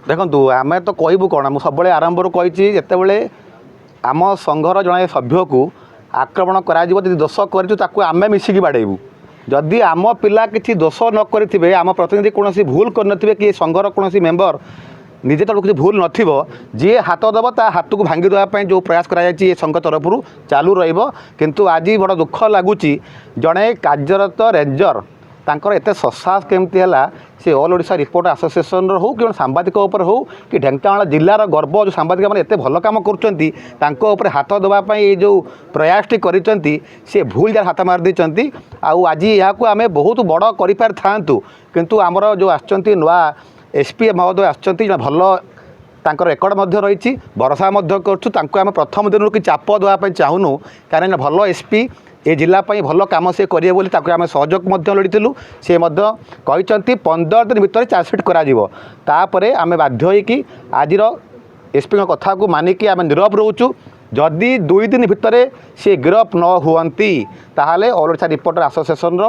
देखु आम तो कहूँ कौन मुझे सब आरंभ कही जितेबाला आम संघर जड़े सभ्य को आक्रमण कर दोष करमें मिसिकी बाड़ेबू जदि आम पिला किसी दोष न करें आम प्रतिनिधि कौन भूल कर कि संघर कौन मेम्बर निजे तो किसी भूल नथिबो जी हाथ दब ता हाथ को भांगी देवाई जो प्रयास कराई संघ तरफ चालू रु आज बड़ दुख लगुच जड़े कार्यरत रेंजर तांकर एत ससाहस केमती है see all Odisha reporter association हो कि सांबादिक हो कि ढेंकानाल जिलार गर्व जो सांबादिक मैंने एत भल कम कर हाथ देवाई जो प्रयासटी कर भूल जार हाथ मार देती आज यहाँ आम बहुत बड़ कर किंतु आमर जो आसचंती नुआ एसपी महोदय आसचंती भल तांकर रेकर्ड रही भरोसा करें प्रथम दिन कि चाप देवाई चाहूनु कारण भल एसपी ए जिलापाई भल कम से करेंगे बोली आम सहयोग लड़ीलु सी कहते 15 दिन भितर चार्जसीट कर आम बाध्य कि आज एसपी कथा को मानिकी आम नीरव रोचु जदि 2 दिन भितर सी गिरफ न हुअंती ताहले ऑल ओडिशा रिपोर्टर एसोसिएशन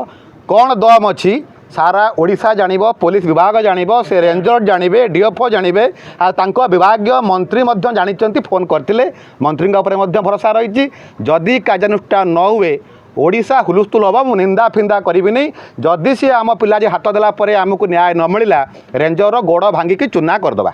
कौन दम अच्छी सारा ओडिशा जानिबो पुलिस विभाग जानिबो से रेंजर जानिबे डीएफओ जानिबे आ विभाग मंत्री जानी फोन करते मंत्री भरोसा रही जदि कार्यानुष्ठान न हुए ओडिशा हुलुस्थुल हम निंदा फिंदा करी जदि सी आम पिला हाथ देला आमको न्याय न मिलला रेंजर गोड़ भांगिकी चूना करदबा।